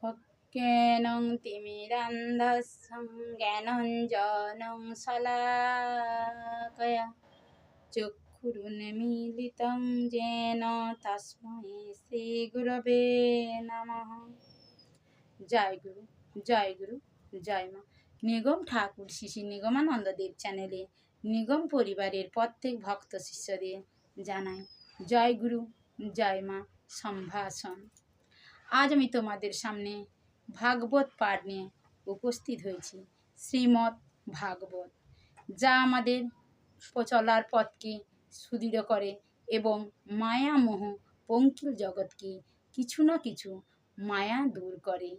অজ্ঞানং তিমিরান্ধস্যং জ্ঞানাঞ্জনং শলাকয়া চক্ষুরুন্মীলিতং येन তস্मै শ্রী গুরবে নমঃ। জয় গুরু, জয় গুরু, জয় মা। নিগম ঠাকুর শ্রী নিগমানন্দ দেব চ্যানেলে নিগম পরিবারের প্রত্যেক ভক্ত শিষ্যদের জানাই জয় গুরু, জয় মা সম্ভাষণ। আজ আমি তোমাদের সামনে ভাগবত পাঠ নিয়ে উপস্থিত হয়েছি। শ্রীমদ্ ভাগবত, যা আমাদের চলার পথকে সুদৃঢ় করে এবং মায়ামোহ পঙ্কিল জগৎকে কিছু না কিছু মায়া দূর করে।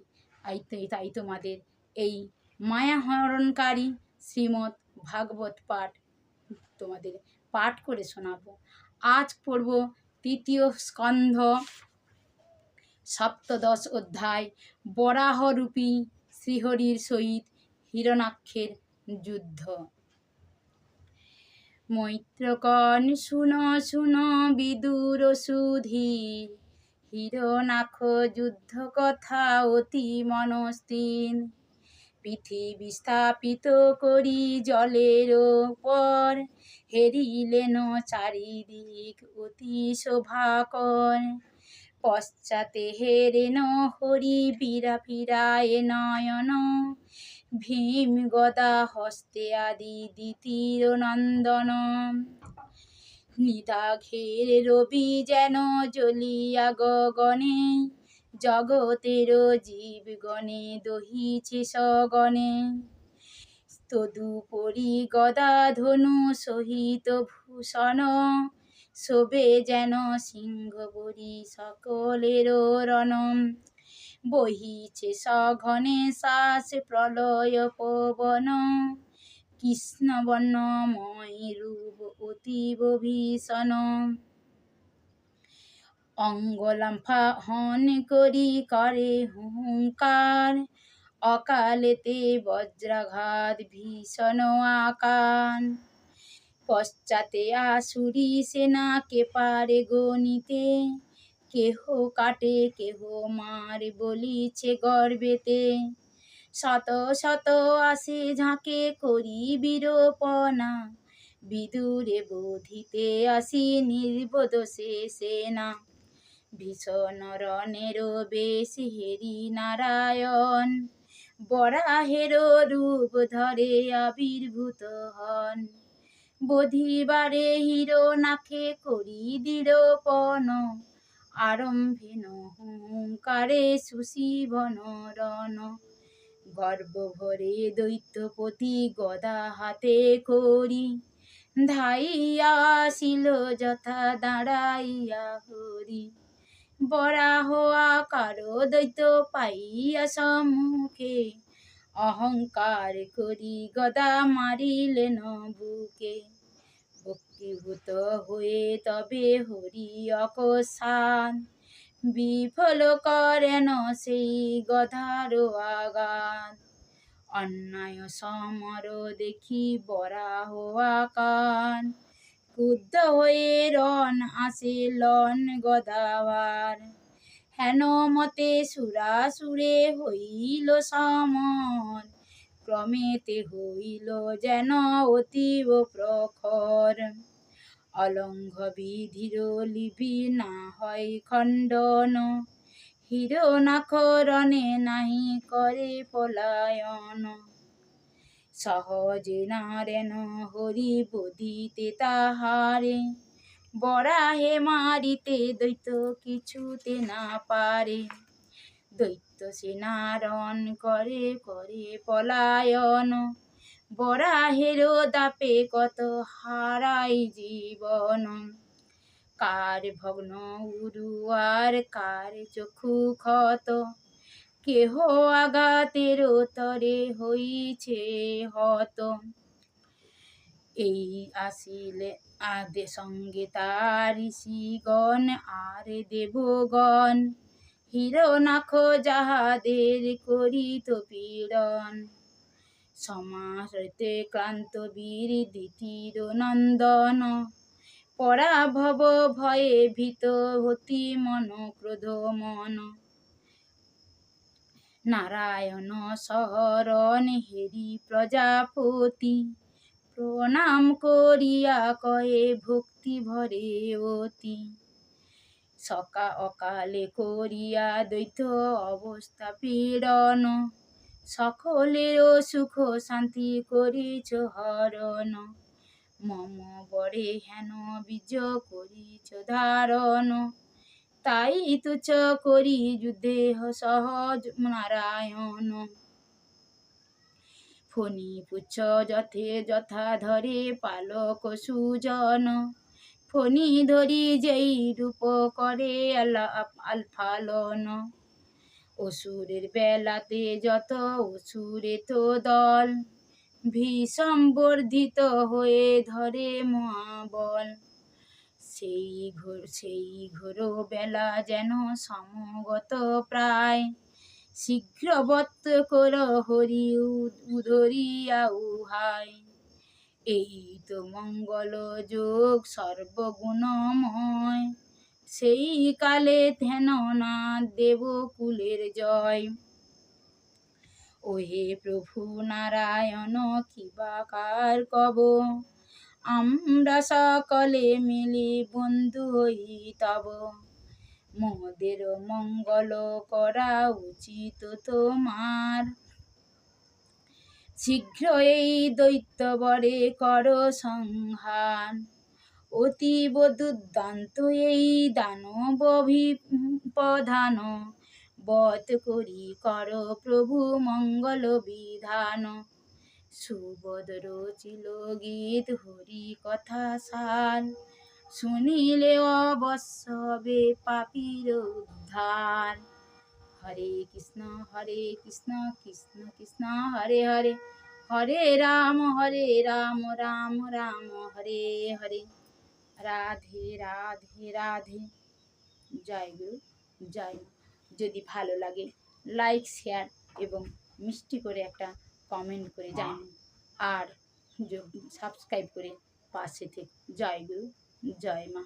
তাই তোমাদের এই মায়া হরণকারী শ্রীমদ্ ভাগবত পাঠ তোমাদের পাঠ করে শোনাবো। আজ পড়ব তৃতীয় স্কন্ধ, সপ্তদশ অধ্যায়, বরাহরূপী শ্রীহরির সহিত হিরণ্যাক্ষের যুদ্ধ। মৈত্রকণ শুন শুন বিদুর সুধীর, হিরণ্যাক্ষ যুদ্ধ কথা অতি মনস্তিন। পৃথিবী স্থাপিত করি জলের ওপর, হেরিলেন চারিদিক অতি শোভাকর। পশ্চাতে হেরেন হরি ফিরা ফিরায় নয়ন, ভীম গদা হস্তে আদি দ্বিতীয় নন্দন। নিদাঘের রবি যেন জ্বলিয়া গগনে, জগতের জীবগণে দহিছে সগণে। তদুপরি গদা ধনু সহিত ভূষণ, শোভে যেন সিংহ বরি সকলের রণ। বহিছে সঘনে শ্বাস প্রলয় পবন, কৃষ্ণবর্ণময় রূপ অতীব ভীষণ। অঙ্গলম্ফন করি করে হুঙ্কার, অকালেতে বজ্রাঘাত ভীষণ আকার। পশ্চাতে আসুরি সেনা কে পারে গণিতে, কেহ কাটে কেহ মারে বলিছে গর্বেতে। শত শত আসে ঝাঁকে করি বীরপনা, বিদুরে বোধিতে আসি নির্বোধ সে সেনা। ভীষণ রণের বেশ হেরি নারায়ণ, বরাহের রূপ ধরে আবির্ভূত হন। বধিবারে হিরণ্যাক্ষে করি দৃঢ়পণ, আরম্ভেন হুঙ্কারে সুশীবন রণ। গর্ব ভরে দৈত্যপতি গদা হাতে করি, ধাইয়া আসিল যথা দাঁড়াইয়া হরি। বরাহ আকার দৈত্য পাইয়া সম্মুখে, অহংকার করি গদা মারিলেন বুকে। ভক্তিভূত হয়ে তবে হরি অকস্মাৎ, বিফল করেন সেই গদার আঘাত। অন্যায় সমর দেখি বরাহ আকার, ক্রুদ্ধ হয়ে রণ আসে লন গদাভার। হেন মতে সুরাসুরে হইল সমর, ক্রমেতে হইল যেন অতীব প্রখর। অলঙ্ঘ বিধির লিপি না হয় খণ্ডন, হিরণ্যাক্ষ রণে নাহি করে পলায়ন। সহজে নারেন হরি বোধিতে তাহারে, বরাহে মারিতে দৈত্য কিছুতে না পারে। দৈত্য সেনা রণ করে করে পলায়ন, বরাহের দাপে কত হারাই জীবন। কার ভগ্ন উরু আর কার চক্ষু ক্ষত, কেহ আঘাতের তরে হইছে হত। এই আসিলে আদে সঙ্গে তার ঋষিগণ আর দেবগণ, হিরণ্যাক্ষ যাহাদের করিত পীড়ন। সমাহৃতে ক্লান্ত বীর দ্বিতীয় নন্দন, পরাভব ভয়ে ভীত হতি মন ক্রোধ মন। নারায়ণ শরণ হেরি প্রজাপতি, প্রণাম করিয়া কয়ে ভক্তি ভরে অতি। সকা অকালে করিয়া দ্বৈত অবস্থা পীড়ন, সকলের সুখ শান্তি করিছ হরণ। মম বরে হেন বীজ করিছ ধারণ, তাই তুচ্ছ করি যুদ্ধে সহজ নারায়ণ। ফণি পুচ্ছ যথে যথা ধরে পালক সুজন, ফণি ধরি যেই রূপ করে আলফালন। অসুরের বেলাতে যত অসুরে তো দল, ভীষণ বর্ধিত হয়ে ধরে মহাবল। সেই ঘোর বেলা যেন সমগত প্রায়, শীঘ্রবৎ কর হরি উধরিয়া উহাই। এই তো মঙ্গল যোগ সর্বগুণময়, সেই কালে ধ্যান না দেবকুলের জয়। ওহে প্রভু নারায়ণ কিবাকার কব, আমরা সকলে মিলি বন্ধু হই তব। মোদের মঙ্গল করা উচিত তোমার, শীঘ্র এই দৈত্য বরে কর সংহার। অতীব দুর্দান্ত এই দানব প্রধান, বধ করি কর প্রভু মঙ্গল বিধান। সুবোধ রচিল গীত হরি কথা সার, শুনিলে অবশ্য হবে পাপীর উদ্ধার। হরে কৃষ্ণ কৃষ্ণ কৃষ্ণ হরে হরে, হরে রাম রাম রাম হরে হরে। রাধে রাধে রাধে। জয় গুরু, জয় মা। যদি ভালো লাগে লাইক শেয়ার এবং মিষ্টি করে একটা কমেন্ট করে জানান, আর সাবস্ক্রাইব করে পাশে থেকে। জয় গুরু, জয় মা।